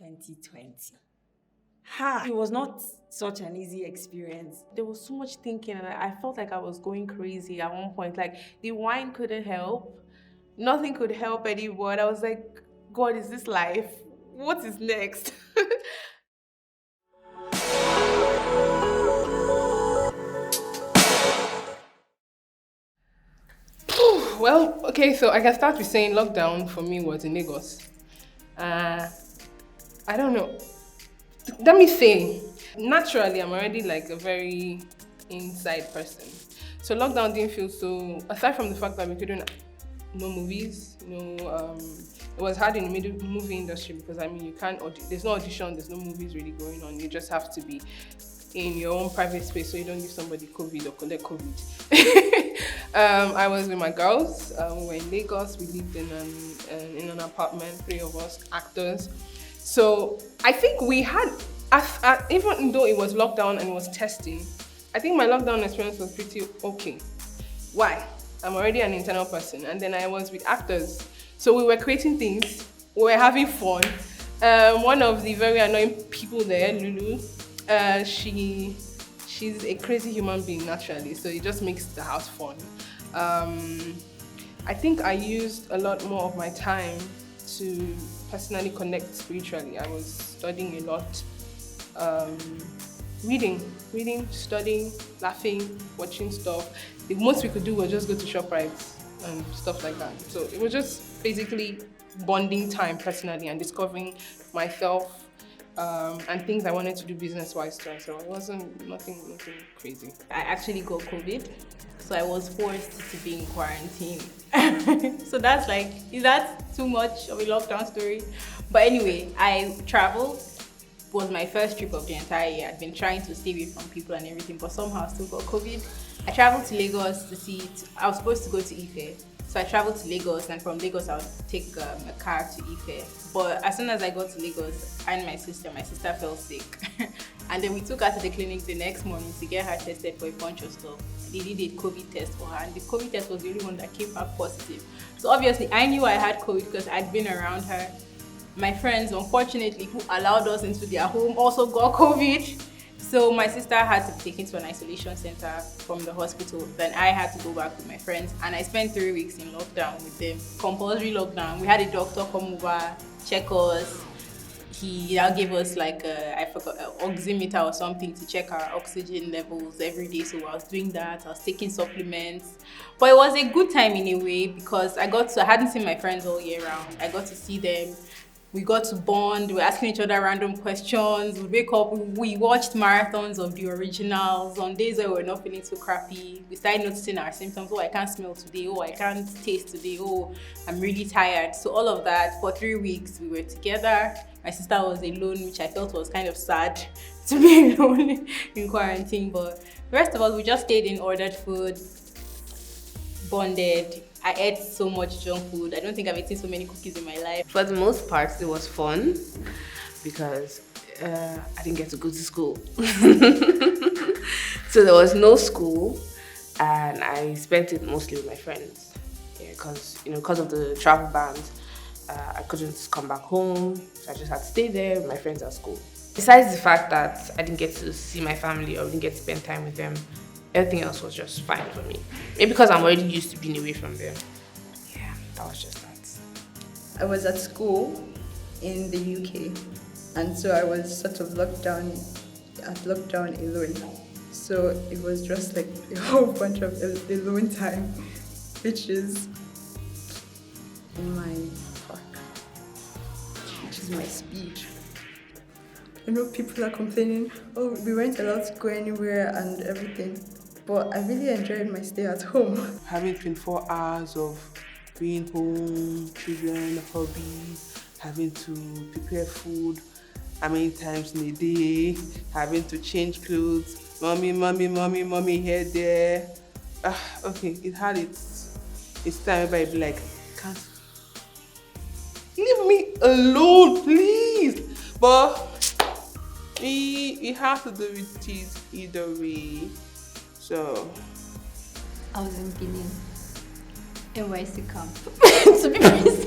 2020. Ha! It was not such an easy experience. There was so much thinking and I felt like I was going crazy at one point. Like the wine couldn't help. Nothing could help anymore. I was like, God, is this life? What is next? Well, okay, so I can start with saying lockdown for me was in Lagos. I don't know. Let me say, naturally, I'm already like a very inside person. So lockdown didn't feel so, aside from the fact that we couldn't, no movies, it was hard in the movie industry because I mean, you can't, there's no audition, there's no movies really going on. You just have to be in your own private space so you don't give somebody COVID or collect COVID. I was with my girls. We were in Lagos. We lived in an apartment, 3 of us, actors. So I think we had, even though it was lockdown and it was testing, I think my lockdown experience was pretty okay. Why? I'm already an internal person, and then I was with actors. So we were creating things, we were having fun. One of the very annoying people there, Lulu, she's a crazy human being naturally, so it just makes the house fun. I think I used a lot more of my time to personally connect spiritually. I was studying a lot, reading, studying, laughing, watching stuff. The most we could do was just go to ShopRite and stuff like that. So it was just basically bonding time personally and discovering myself and things I wanted to do business-wise too. So it wasn't nothing crazy. I actually got COVID, so I was forced to be in quarantine. So that's like, is that too much of a lockdown story? But anyway, I traveled. It was my first trip of the entire year. I'd been trying to stay away from people and everything, but somehow still got COVID. I traveled to Lagos to see, I was supposed to go to Ife. So I traveled to Lagos, and from Lagos I would take a car to Ife. But as soon as I got to Lagos, I and my sister fell sick. And then we took her to the clinic the next morning to get her tested for a bunch of stuff. They did a COVID test for her, and the COVID test was the only one that came back positive. So obviously I knew I had COVID because I'd been around her. My friends, unfortunately, who allowed us into their home also got COVID. So my sister had to be taken to an isolation center from the hospital. Then I had to go back with my friends, and I spent 3 weeks in lockdown with them. Compulsory lockdown. We had a doctor come over, check us. He now gave us like an oximeter or something to check our oxygen levels every day. So I was doing that. I was taking supplements. But it was a good time in a way because I hadn't seen my friends all year round. I got to see them. We got to bond, we were asking each other random questions, we'd wake up, we watched marathons of the originals. On days where we were not feeling so crappy, we started noticing our symptoms. Oh, I can't smell today. Oh, I can't taste today. Oh, I'm really tired. So all of that, for 3 weeks, we were together. My sister was alone, which I felt was kind of sad to be alone in quarantine. But the rest of us, we just stayed in, ordered food, bonded. I ate so much junk food. I don't think I've eaten so many cookies in my life. For the most part, it was fun because I didn't get to go to school. So there was no school, and I spent it mostly with my friends. Because of the travel bans, I couldn't come back home, so I just had to stay there with my friends at school. Besides the fact that I didn't get to see my family or didn't get to spend time with them, everything else was just fine for me. Maybe because I'm already used to being away from them. Yeah, that was just that. I was at school in the UK, and so I was sort of locked down alone. So it was just like a whole bunch of alone time, which is in my park, which is my speed. I know people are complaining, oh, we weren't allowed to go anywhere and everything. But I really enjoyed my stay at home. Having 24 hours of being home, children, hobbies, having to prepare food how many times in a day, having to change clothes, mommy, here, there. Okay, it had its time where I'd be like, can't leave me alone, please. But we have to do it either way. So I was in Benin, NYC camp, to be precise.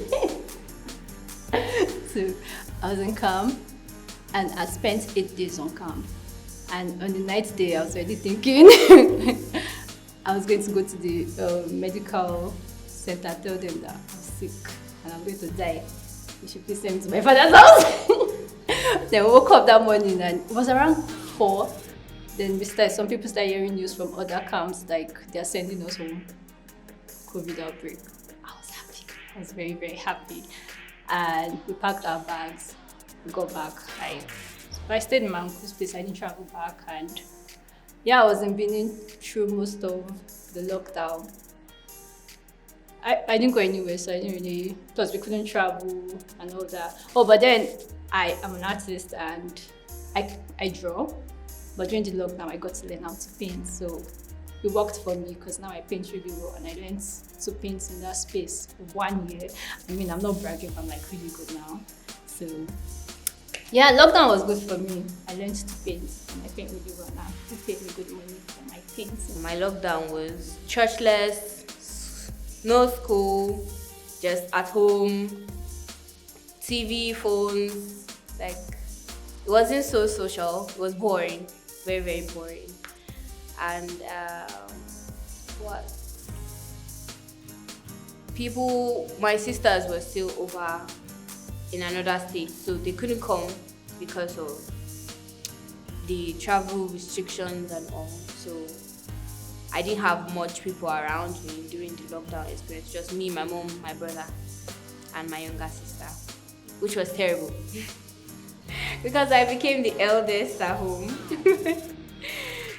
So I was in camp, and I spent 8 days on camp. And on the 9th day, I was already thinking I was going to go to the medical center, tell them that I'm sick and I'm going to die. You should please send me to my father's house. Then we woke up that morning and it was around 4. Then some people started hearing news from other camps, like they're sending us home. COVID outbreak. I was happy. I was very, very happy. And we packed our bags. We got back. I stayed in my uncle's place. I didn't travel back. And yeah, I was in Benin through most of the lockdown. I didn't go anywhere, so I didn't really, plus we couldn't travel and all that. Oh, but then I am an artist and I draw. But during the lockdown, I got to learn how to paint. So it worked for me because now I paint really well and I learned to paint in that space for 1 year. I mean, I'm not bragging, but I'm like really good now. So yeah, lockdown was good for me. I learned to paint and I paint really well now. They paid me good money for my painting. My lockdown was churchless, no school, just at home, TV, phones. Like, it wasn't so social. It was boring, very, very boring. And my sisters were still over in another state, so they couldn't come because of the travel restrictions and all. So I didn't have much people around me during the lockdown experience, just me, my mom, my brother, and my younger sister, which was terrible because I became the eldest at home.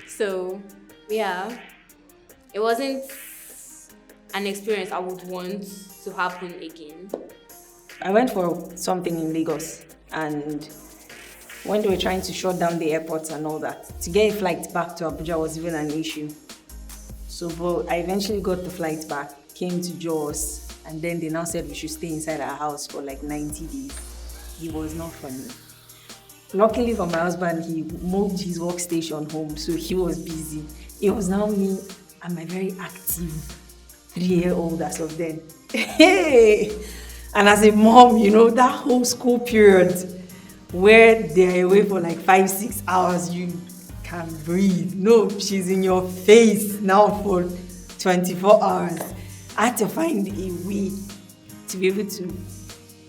So yeah, it wasn't an experience I would want to happen again. I went for something in Lagos, and when they were trying to shut down the airports and all that, to get a flight back to Abuja was even an issue. So, but I eventually got the flight back, came to Jos, and then they now said we should stay inside our house for like 90 days. It was not funny. Luckily for my husband, he moved his workstation home, so he was busy. It was now me and my very active 3-year-old as of then. Hey! And as a mom, you know, that whole school period where they're away for like 5-6 hours, you can breathe. No, she's in your face now for 24 hours. I had to find a way to be able to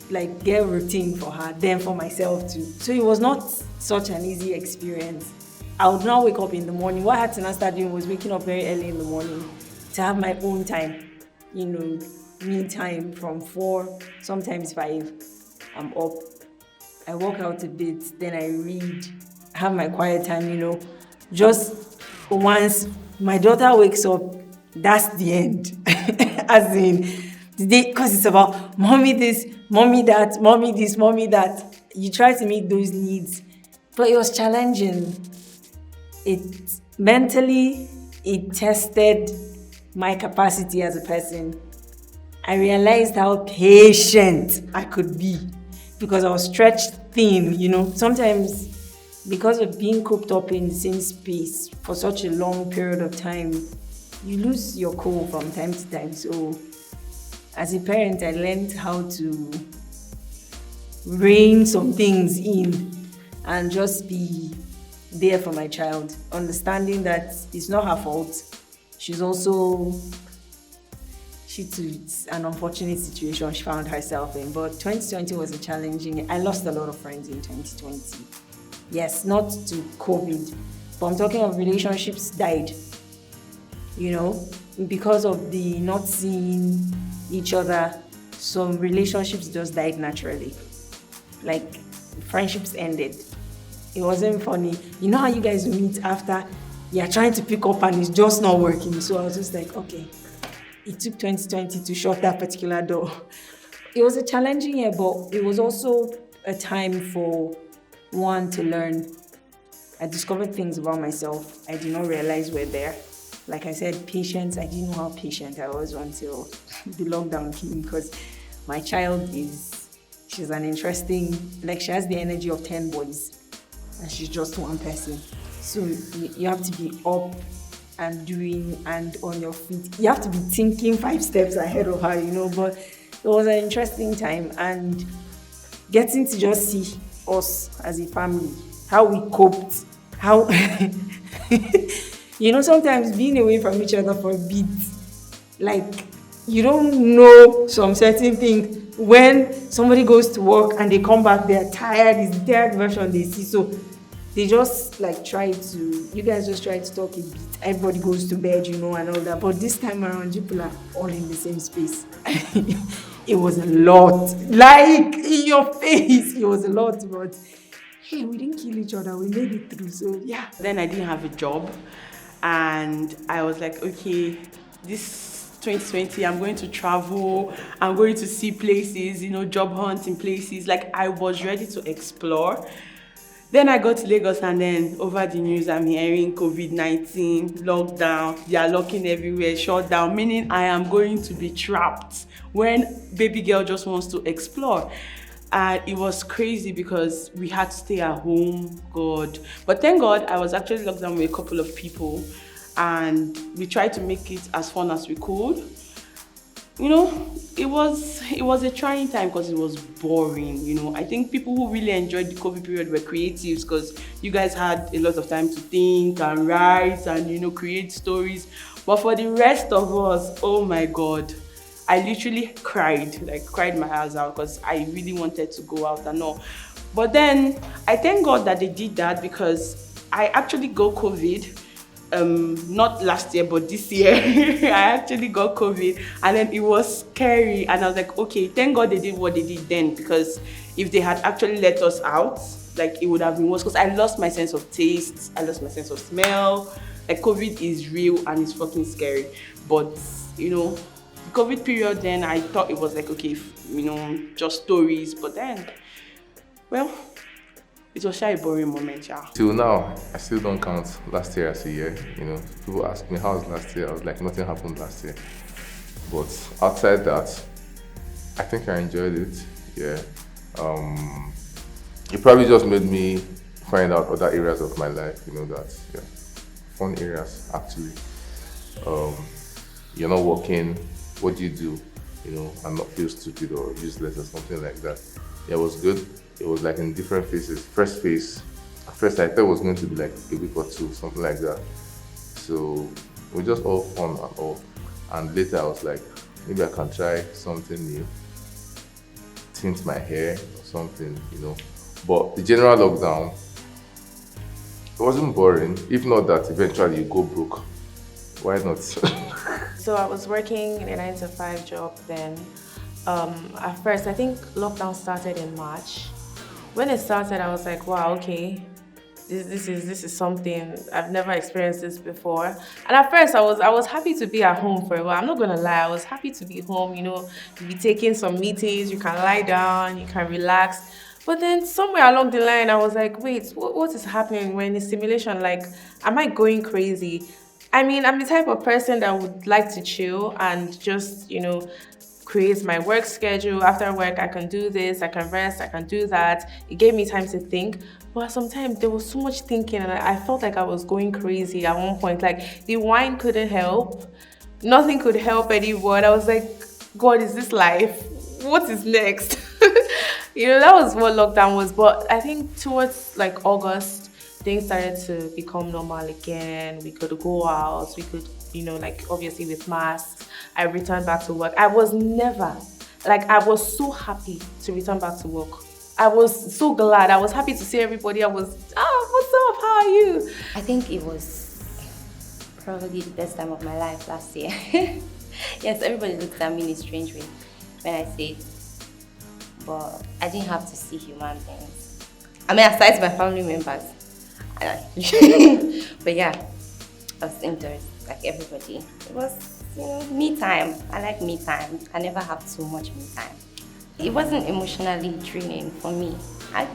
like get a routine for her, then for myself too. So it was not such an easy experience. I would now wake up in the morning. What I had to now start doing was waking up very early in the morning to have my own time, you know, me time from 4, sometimes 5. I'm up. I walk out a bit, then I read, have my quiet time, you know. Just once my daughter wakes up, that's the end. As in, because it's about mommy this, mommy that, mommy this, mommy that. You try to meet those needs, but it was challenging. Mentally, it tested my capacity as a person. I realized how patient I could be because I was stretched thin, you know. Sometimes, because of being cooped up in the same space for such a long period of time, you lose your cool from time to time. So, as a parent, I learned how to rein some things in and just be there for my child, understanding that it's not her fault. It's an unfortunate situation she found herself in. But 2020 was a challenging. I lost a lot of friends in 2020. Yes, not to COVID, but I'm talking of relationships died. You know, because of the not seeing each other, some relationships just died naturally. Like, friendships ended. It wasn't funny. You know how you guys meet after you're trying to pick up and it's just not working. So I was just like, okay. It took 2020 to shut that particular door. It was a challenging year, but it was also a time for one to learn. I discovered things about myself I did not realize were there. Like I said, patience. I didn't know how patient I was until the lockdown came, because my child she's an interesting, like, she has the energy of 10 boys and she's just one person. So you have to be up and doing and on your feet. You have to be thinking 5 steps ahead of her, you know. But it was an interesting time, and getting to just see us as a family, how we coped, how sometimes being away from each other for a bit, like you don't know some certain things. When somebody goes to work and they come back, they're tired, it's the third version they see. So they just you guys just try to talk a bit. Everybody goes to bed, and all that. But this time around, people are all in the same space. It was a lot. Like in your face, it was a lot. But hey, we didn't kill each other. We made it through. So yeah. Then I didn't have a job. And I was like, okay, this 2020, I'm going to travel, I'm going to see places, job hunting places. Like, I was ready to explore. Then I got to Lagos, and then over the news, I'm hearing COVID-19, lockdown, they are locking everywhere, shut down, meaning I am going to be trapped when baby girl just wants to explore. And it was crazy because we had to stay at home, God. But thank God, I was actually locked down with a couple of people, and we tried to make it as fun as we could. It was a trying time because it was boring. I think people who really enjoyed the COVID period were creatives, because you guys had a lot of time to think and write and create stories. But for the rest of us, oh my God, I literally cried my eyes out, because I really wanted to go out and all. But then I thank God that they did that, because I actually got COVID. Not last year, but this year. I actually got COVID, and then it was scary, and I was like, okay, thank God they did what they did then, because if they had actually let us out, it would have been worse, because I lost my sense of taste, I lost my sense of smell. COVID is real and it's fucking scary. But the COVID period, then I thought it was okay, just stories, but then, well, it was a boring moment, yeah. Till now, I still don't count last year as a year. People ask me, how was last year? I was like, nothing happened last year. But outside that, I think I enjoyed it, yeah. It probably just made me find out other areas of my life, fun areas, actually. You're not working, what do you do? And not feel stupid or useless or something like that. Yeah, it was good. It was in different phases. First phase, at first I thought it was going to be a week or two, something like that. So it was just all fun and all. And later I was like, maybe I can try something new, tint my hair or something, But the general lockdown, it wasn't boring. If not that eventually you go broke. Why not? So I was working in a 9-to-5 job then. At first, I think lockdown started in March. When it started, I was like, wow, okay, this is something, I've never experienced this before. And at first, I was happy to be at home for a while. I'm not gonna lie, I was happy to be home. You'll be taking some meetings, you can lie down, you can relax. But then somewhere along the line, I was like, wait, what is happening? We're in a simulation. Am I going crazy? I mean, I'm the type of person that would like to chill and just, create my work schedule. After work, I can do this, I can rest, I can do that. It gave me time to think. But sometimes there was so much thinking, and I felt like I was going crazy at one point. The wine couldn't help. Nothing could help anymore. I was like, God, is this life? What is next? That was what lockdown was. But I think towards August, things started to become normal again. We could go out, we could, obviously with masks. I returned back to work. I was never, I was so happy to return back to work. I was so glad. I was happy to see everybody. I was, what's up? How are you? I think it was probably the best time of my life last year. Yes, everybody looked at me in a strange way when I say it. But I didn't have to see human beings. I mean, aside my family members. But yeah, I was indoors like everybody. It was, me time. I like me time. I never have too much me time. It wasn't emotionally draining for me. I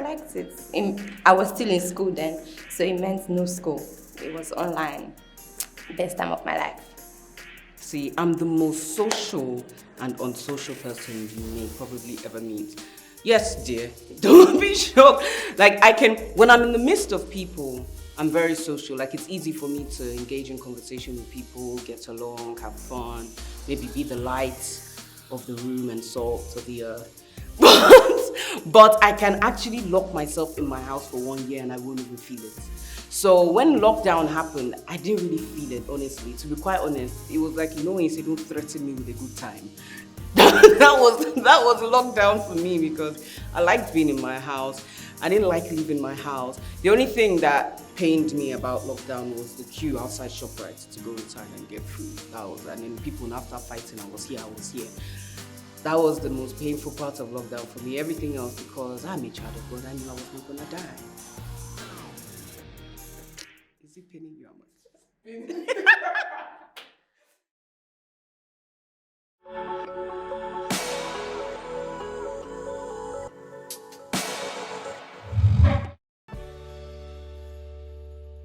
liked it. I was still in school then, so it meant no school. It was online. Best time of my life. See, I'm the most social and unsocial person you may probably ever meet. Yes, dear, don't be shocked. When I'm in the midst of people, I'm very social. It's easy for me to engage in conversation with people, get along, have fun, maybe be the light of the room and salt of the earth. But I can actually lock myself in my house for 1 year and I won't even feel it. So when lockdown happened, I didn't really feel it, honestly. To be quite honest, it was like, you know when you say don't threaten me with a good time. that was lockdown for me because I liked being in my house. I didn't like leaving my house. The only thing that pained me about lockdown was the queue outside ShopRite to go inside and get food. And then people, after fighting, I was here. That was the most painful part of lockdown for me. Everything else, because I'm a child of God, I knew I was not gonna die. Is it paining you, Amanda?